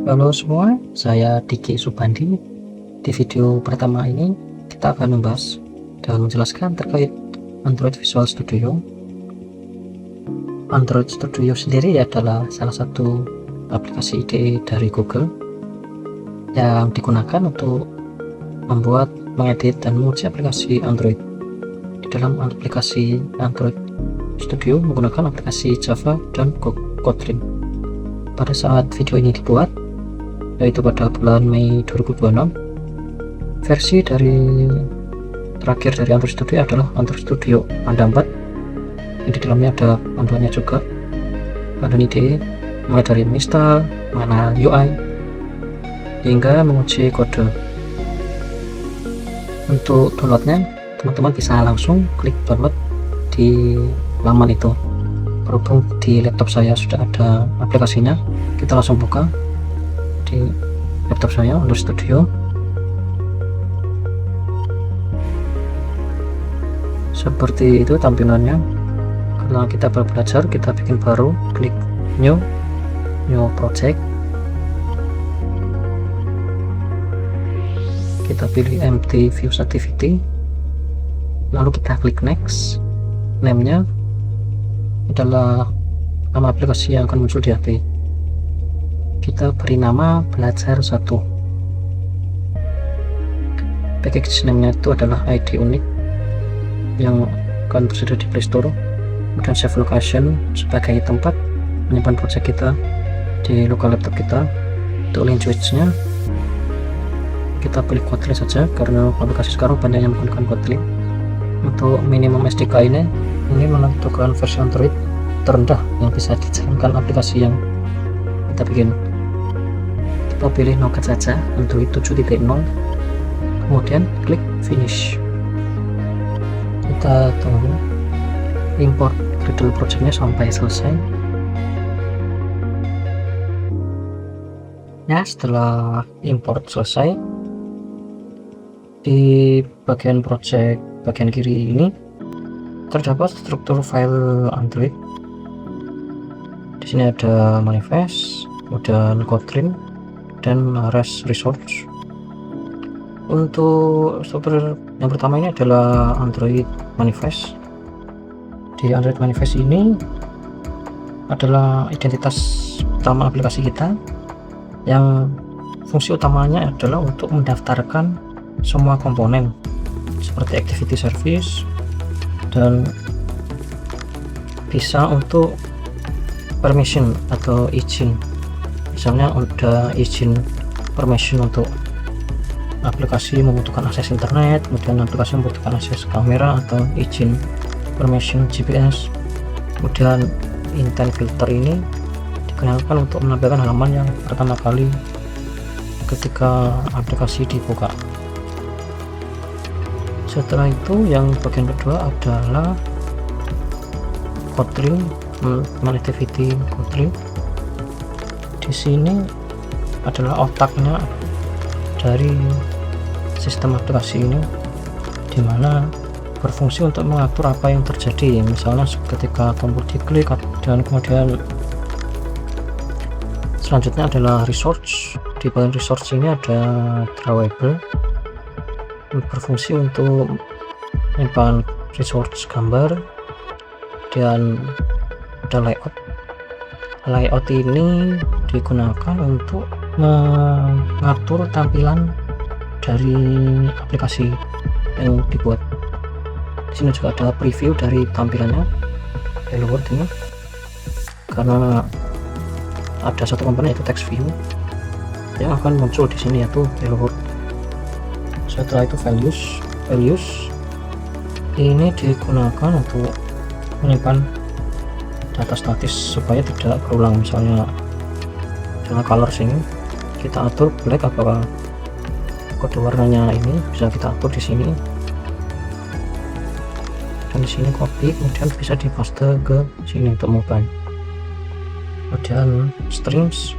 Halo semua, saya Diki Subandi. Di video pertama ini kita akan membahas dan menjelaskan terkait Android Visual Studio. Android Studio sendiri adalah salah satu aplikasi IDE dari Google yang digunakan untuk membuat, mengedit, dan menguji aplikasi Android. Di dalam aplikasi Android Studio menggunakan aplikasi Java dan Kotlin. Pada saat video ini dibuat, yaitu pada bulan Mei 2026, versi terakhir dari Android Studio adalah Android Studio Panda 4. Di dalamnya ada panduannya juga, panduan IDE mulai dari install, mengenal UI, hingga menguji kode. Untuk downloadnya, teman-teman bisa langsung klik download di laman itu. Berhubung di laptop saya sudah ada aplikasinya, kita langsung buka di laptop saya Android Studio. Seperti itu tampilannya. Karena kita baru belajar, kita bikin baru, klik new project, kita pilih empty views activity, lalu kita klik next. Namenya adalah nama aplikasi yang akan muncul di HP. Kita beri nama belajar 1. Package name-nya itu adalah ID unik yang akan tersedia di Play Store. Kemudian save location sebagai tempat menyimpan project kita di lokal laptop kita. Untuk language-nya kita pilih Kotlin saja karena aplikasi sekarang banyak yang menggunakan Kotlin. Untuk minimum SDK ini menentukan versi Android terendah yang bisa dijalankan aplikasi yang kita bikin. Kita pilih Nougat saja Android 7.0, kemudian klik finish. Kita tunggu import Gradle projectnya sampai selesai. Ya, setelah import selesai, di bagian project bagian kiri ini terdapat struktur file Android. Di sini ada manifest, kemudian Kotlin, dan REST resource. Untuk struktur yang pertama ini adalah Android manifest. Di Android manifest ini adalah identitas utama aplikasi kita, yang fungsi utamanya adalah untuk mendaftarkan semua komponen seperti activity service, dan bisa untuk permission atau izin. Misalnya ada izin permission untuk aplikasi membutuhkan akses internet, kemudian aplikasi membutuhkan akses kamera, atau izin permission GPS. Kemudian intent filter ini digunakan untuk menampilkan halaman yang pertama kali ketika aplikasi dibuka. Setelah itu yang bagian kedua adalah Kotlin, connectivity Kotlin. Di sini adalah otaknya dari sistem aplikasi ini, dimana berfungsi untuk mengatur apa yang terjadi, misalnya ketika tombol diklik, dan kemudian selanjutnya adalah resource. Di bagian resource ini ada drawable, berfungsi untuk menyimpan resource gambar, dan ada layout ini digunakan untuk mengatur tampilan dari aplikasi yang dibuat. Di sini juga ada preview dari tampilannya, hello world ini, karena ada satu komponen yaitu text view yang akan muncul di sini, yaitu hello world. Setelah itu values ini digunakan untuk menyimpan data statis supaya tidak berulang. Misalnya dengan color sini kita atur black, apakah kode warnanya ini bisa kita atur di sini, dan di sini copy, kemudian bisa dipaste ke sini untuk mengubah. Kemudian strings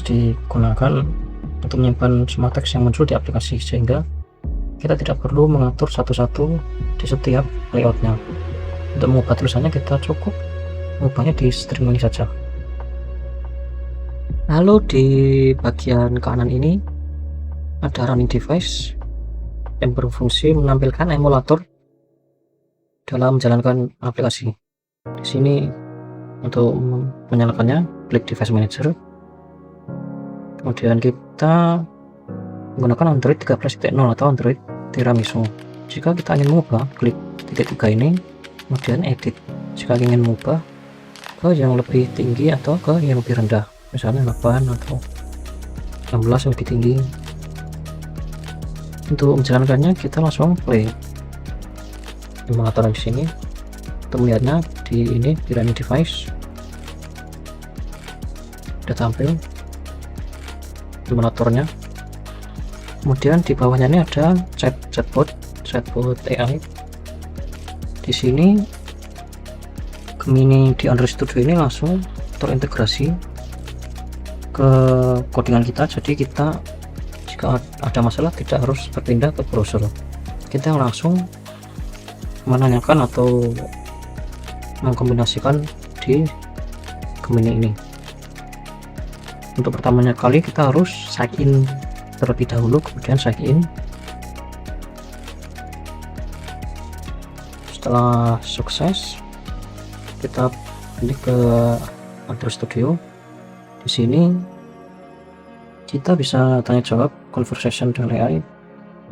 digunakan untuk menyimpan semua teks yang muncul di aplikasi, sehingga kita tidak perlu mengatur satu-satu di setiap layoutnya. Untuk mengubah tulisannya kita cukup mengubahnya di string ini saja. Lalu di bagian kanan ini ada running device yang berfungsi menampilkan emulator dalam menjalankan aplikasi. Di sini untuk menyalakannya klik device manager, kemudian kita menggunakan Android 13.0 atau Android tiramisu. Jika kita ingin mengubah, klik titik 3 ini, kemudian edit. Jika ingin mengubah ke yang lebih tinggi atau ke yang lebih rendah, misalnya 8 atau 16 yang lebih tinggi. Untuk menjalankannya kita langsung play emulator di sini. Untuk melihatnya di running device sudah tampil emulatornya. Kemudian di bawahnya ini ada chatbot AI. Di sini Gemini di Android Studio ini langsung terintegrasi ke codingan kita, jadi kita jika ada masalah tidak harus berpindah ke browser, kita langsung menanyakan atau mengkombinasikan di Gemini ini. Untuk pertamanya kali kita harus sign in terlebih dahulu, kemudian sign in. Setelah sukses kita pilih ke Android Studio. Di sini kita bisa tanya jawab conversation dengan AI,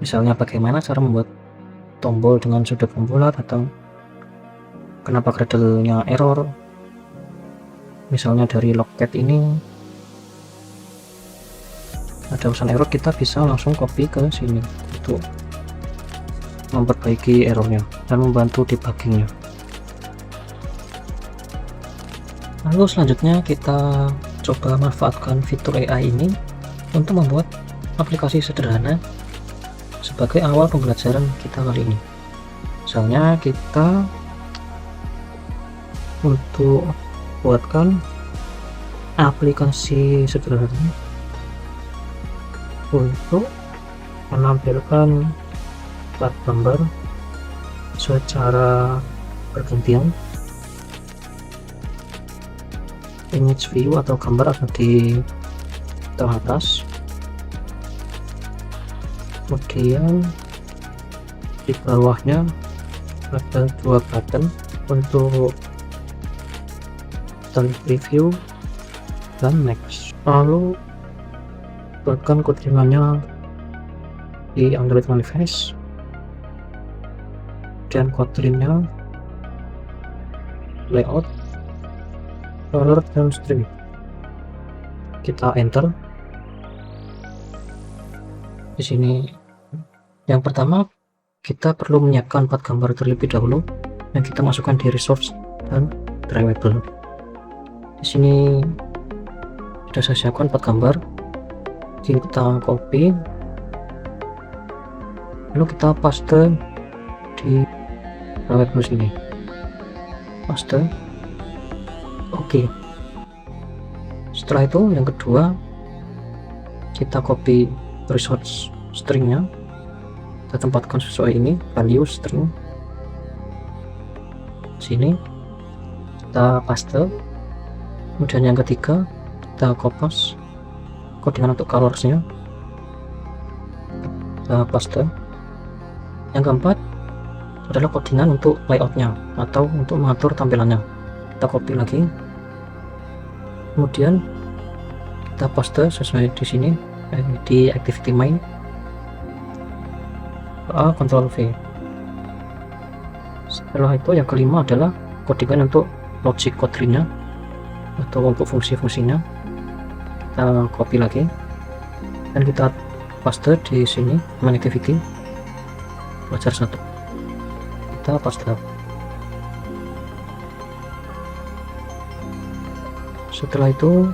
misalnya bagaimana cara membuat tombol dengan sudut membulat, atau kenapa Gradle-nya error, misalnya dari Logcat ini ada urusan error, kita bisa langsung copy ke sini untuk memperbaiki errornya dan membantu debuggingnya. Lalu selanjutnya kita coba manfaatkan fitur AI ini untuk membuat aplikasi sederhana sebagai awal pembelajaran kita kali ini. Misalnya kita untuk buatkan aplikasi sederhana untuk menampilkan plat gambar secara bergantian. Image view atau gambar ada di tengah atas, kemudian di bawahnya ada dua button untuk preview dan next. Lalu buatkan codingannya di Android Manifest dan Kotlin-nya, layout, color, dan string. Kita enter. Di sini yang pertama kita perlu menyiapkan plat gambar terlebih dahulu yang kita masukkan di resource dan drivable. Di sini sudah saya siapkan plat gambar, kita copy lalu kita paste di drivable sini, paste. Oke. Setelah itu yang kedua kita copy resource stringnya, kita tempatkan sesuai ini value string sini, kita paste. Kemudian yang ketiga kita copy codingan untuk colorsnya, kita paste. Yang keempat adalah codingan untuk layoutnya atau untuk mengatur tampilannya, kita copy lagi, kemudian kita paste sesuai di sini di activity main, Ctrl V. Setelah itu yang kelima adalah codingan untuk logic Kotlin-nya atau untuk fungsi-fungsinya, kita copy lagi dan kita paste di sini main activity belajar 1, kita paste. Setelah itu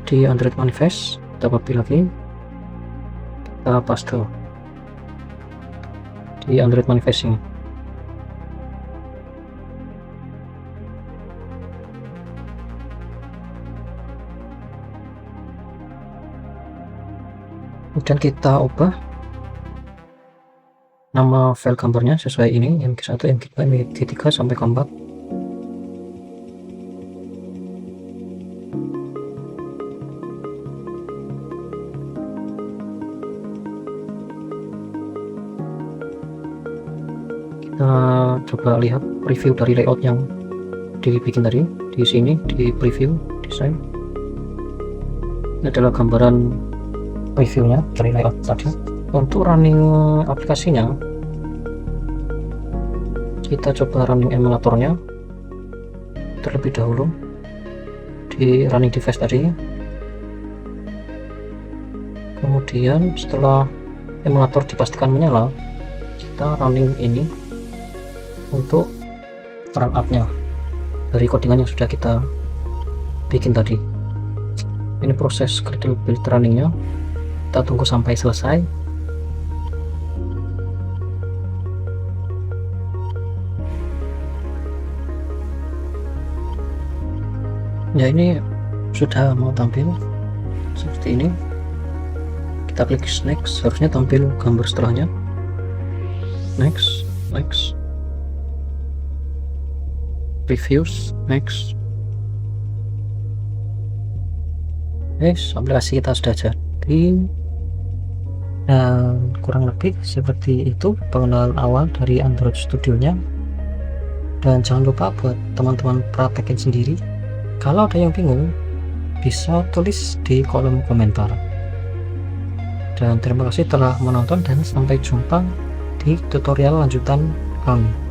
di Android Manifest kita copy lagi, kita paste di Android Manifest ini. Kemudian kita ubah nama file gambarnya sesuai ini, MG1, MG2, MG3 sampai keempat. kita coba lihat review dari layout yang dibikin tadi. Di sini di preview desain, ini adalah gambaran reviewnya dari layout tadi. Untuk running aplikasinya, kita coba running emulatornya terlebih dahulu di running device tadi. Kemudian setelah emulator dipastikan menyala, kita running ini untuk run up-nya dari codingan yang sudah kita bikin tadi. Ini proses Gradle build runningnya, kita tunggu sampai selesai. Ya, ini sudah mau tampil seperti ini. Kita klik next, harusnya tampil gambar setelahnya. Next, previews, next. Aplikasi kita sudah jadi, dan kurang lebih seperti itu pengenalan awal dari Android Studio nya. Dan jangan lupa buat teman-teman praktekin sendiri. Kalau ada yang bingung, bisa tulis di kolom komentar. Dan terima kasih telah menonton, dan sampai jumpa di tutorial lanjutan kami.